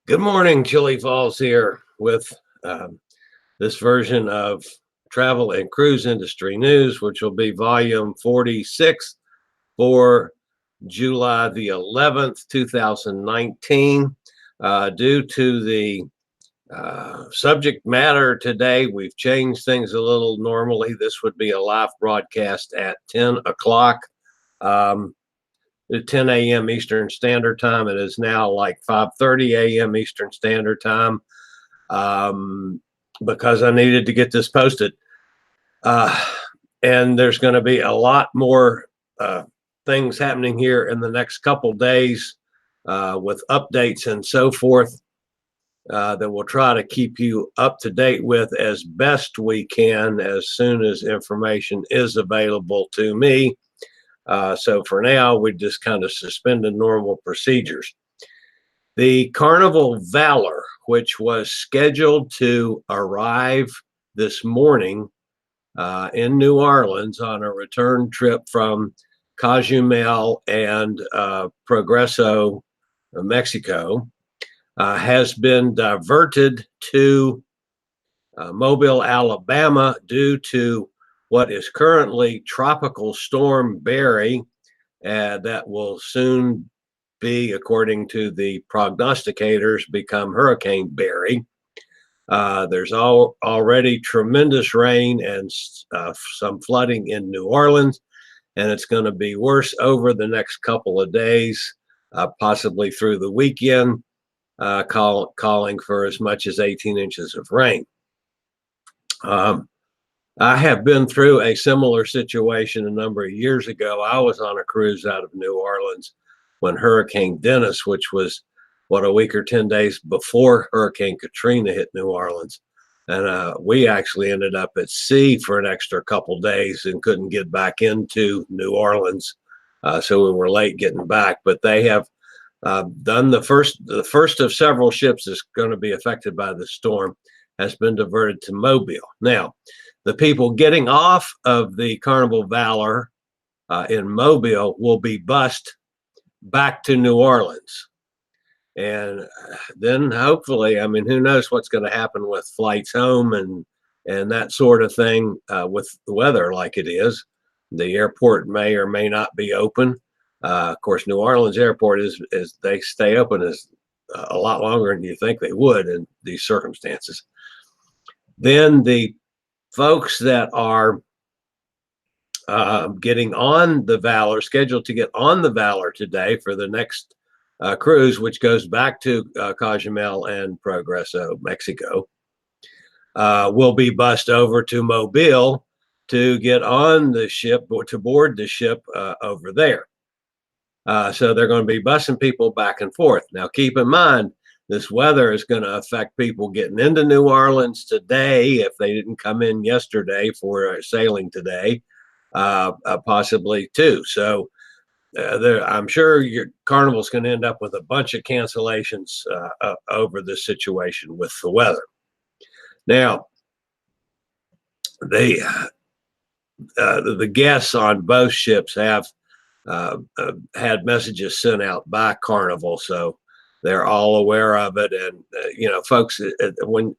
Good morning, Chillie Falls here with this version of travel and cruise industry news, which will be volume 46 for July the 11th, 2019. Due to the subject matter today, we've changed things a little. Normally, this would be a live broadcast at 10 o'clock. At 10 a.m. Eastern Standard Time. It is now like 5:30 a.m. Eastern Standard Time because I needed to get this posted. And there's going to be a lot more things happening here in the next couple days with updates and so forth that we'll try to keep you up to date with as best we can as soon as information is available to me. So for now, we just kind of suspended normal procedures. The Carnival Valor, which was scheduled to arrive this morning in New Orleans on a return trip from Cozumel and Progreso, Mexico, has been diverted to Mobile, Alabama, due to what is currently Tropical Storm Barry, that will soon be, according to the prognosticators, become Hurricane Barry. There's already tremendous rain and some flooding in New Orleans, and it's going to be worse over the next couple of days, possibly through the weekend, calling for as much as 18 inches of rain. I have been through a similar situation a number of years ago. I was on a cruise out of New Orleans when Hurricane Dennis, which was a week or 10 days before Hurricane Katrina hit New Orleans. And we actually ended up at sea for an extra couple days and couldn't get back into New Orleans. So we were late getting back, but they have done the first of several ships that's going to be affected by the storm has been diverted to Mobile. Now, the people getting off of the Carnival Valor in Mobile will be bused back to New Orleans. And then hopefully, I mean, who knows what's going to happen with flights home and that sort of thing with the weather like it is. The airport may or may not be open. Of course, New Orleans Airport is they stay open is a lot longer than you think they would in these circumstances. Then the folks that are getting on the Valor, scheduled to get on the Valor today for the next cruise, which goes back to Cozumel and Progreso, Mexico, will be bussed over to Mobile to get on the ship or to board the ship over there. So they're going to be bussing people back and forth. Now, keep in mind, this weather is going to affect people getting into New Orleans today if they didn't come in yesterday for sailing today, possibly too. So I'm sure your Carnival's going to end up with a bunch of cancellations over this situation with the weather. Now, the guests on both ships have had messages sent out by Carnival, so they're all aware of it. And folks, when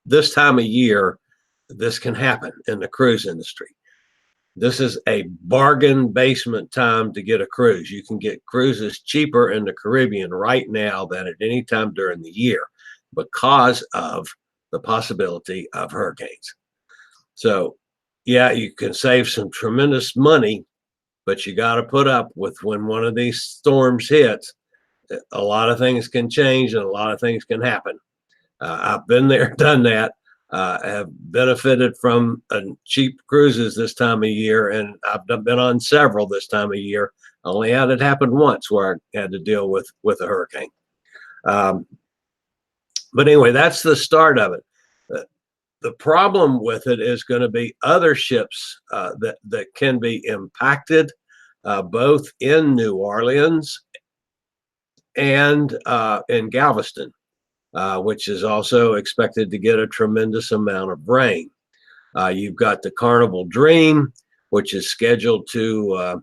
this time of year, this can happen in the cruise industry. This is a bargain basement time to get a cruise. You can get cruises cheaper in the Caribbean right now than at any time during the year because of the possibility of hurricanes. So, yeah, you can save some tremendous money, but you got to put up with when one of these storms hits. A lot of things can change and a lot of things can happen. I've been there, done that. Have benefited from cheap cruises this time of year, and I've been on several this time of year. I only had it happen once where I had to deal with a hurricane. But anyway, that's the start of it. The problem with it is going to be other ships that can be impacted, both in New Orleans and in Galveston, which is also expected to get a tremendous amount of rain. You've got the Carnival Dream, which is scheduled to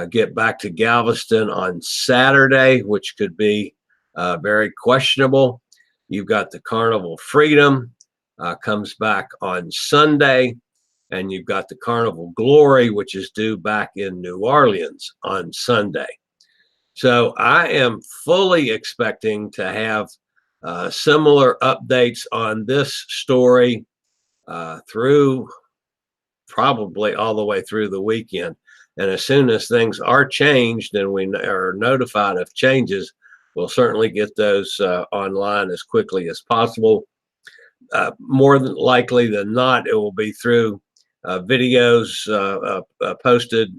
get back to Galveston on Saturday, which could be very questionable. You've got the Carnival Freedom, comes back on Sunday, and you've got the Carnival Glory, which is due back in New Orleans on Sunday. So I am fully expecting to have similar updates on this story through probably all the way through the weekend. And as soon as things are changed and we are notified of changes, we'll certainly get those online as quickly as possible. More than likely than not, it will be through videos posted,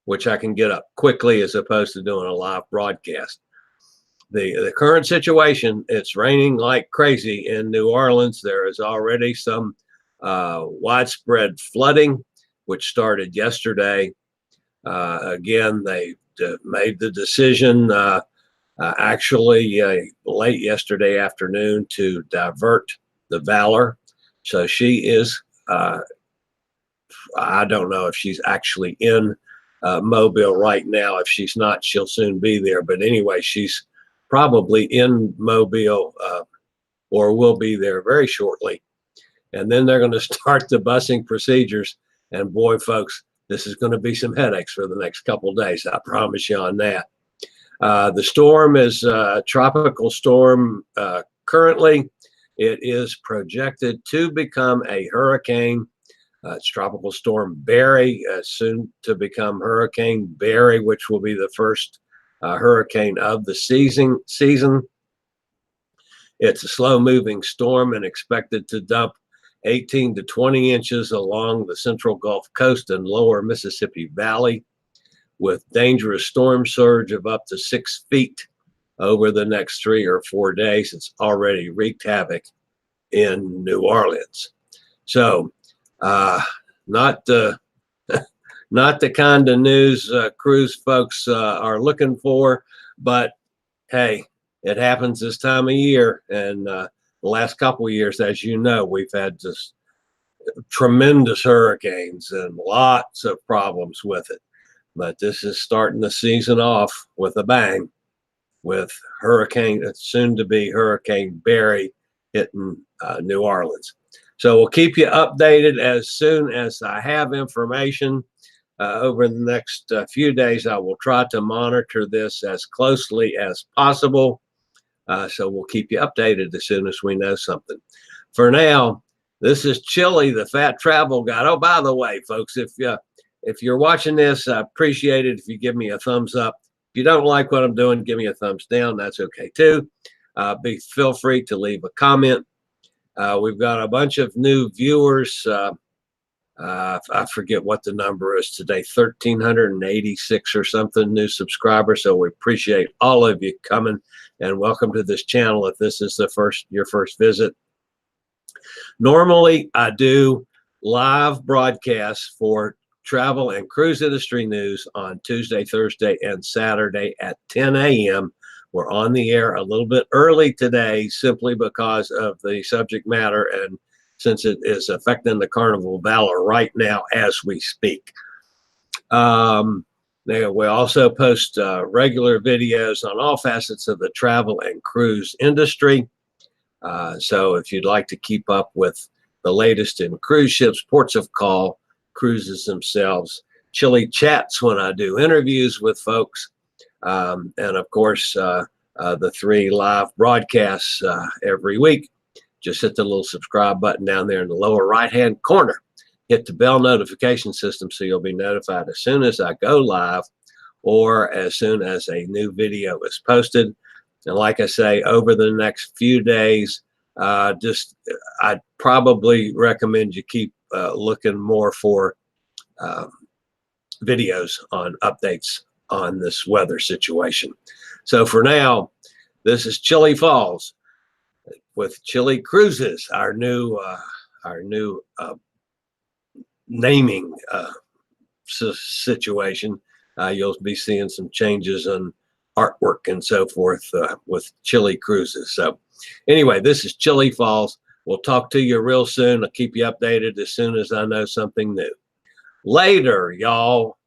which I can get up quickly as opposed to doing a live broadcast. The current situation, it's raining like crazy in New Orleans. There is already some widespread flooding, which started yesterday. Again, they made the decision actually late yesterday afternoon to divert the Valor. So she is, I don't know if she's actually in Mobile right now. If she's not, she'll soon be there. But anyway, she's probably in Mobile or will be there very shortly. And then they're going to start the busing procedures. And boy, folks, this is going to be some headaches for the next couple of days. I promise you on that. The storm is a tropical storm currently. It is projected to become a hurricane. It's Tropical Storm Barry, soon to become Hurricane Barry, which will be the first hurricane of the season. It's a slow-moving storm and expected to dump 18 to 20 inches along the central Gulf Coast and lower Mississippi Valley, with dangerous storm surge of up to 6 feet over the next 3 or 4 days. It's already wreaked havoc in New Orleans. So not the not the kind of news cruise folks are looking for, but hey, it happens this time of year. And the last couple of years, as you know, we've had just tremendous hurricanes and lots of problems with it. But this is starting the season off with a bang, with soon to be Hurricane Barry hitting New Orleans. So we'll keep you updated as soon as I have information. Over the next few days, I will try to monitor this as closely as possible. So we'll keep you updated as soon as we know something. For now, this is Chillie, the Fat Travel Guide. Oh, by the way, folks, if you're watching this, I appreciate it if you give me a thumbs up. If you don't like what I'm doing, give me a thumbs down. That's okay too. Feel free to leave a comment. We've got a bunch of new viewers. I forget what the number is today, 1,386 or something new subscribers. So we appreciate all of you coming, and welcome to this channel if this is your first visit. Normally, I do live broadcasts for travel and cruise industry news on Tuesday, Thursday, and Saturday at 10 a.m. We're on the air a little bit early today simply because of the subject matter and since it is affecting the Carnival Valor right now as we speak. We also post regular videos on all facets of the travel and cruise industry. So if you'd like to keep up with the latest in cruise ships, ports of call, cruises themselves, Chillie chats when I do interviews with folks, and of course the 3 live broadcasts every week. Just hit the little subscribe button down there in the lower right-hand corner. Hit the bell notification system so you'll be notified as soon as I go live or as soon as a new video is posted. And like I say, over the next few days, I'd probably recommend you keep looking more for videos on updates on this weather situation. So for now, this is Chillie Falls with Chillie Cruises, our new naming situation. You'll be seeing some changes in artwork and so forth with Chillie Cruises. So anyway, this is Chillie Falls. We'll talk to you real soon. I'll keep you updated as soon as I know something new. Later, y'all.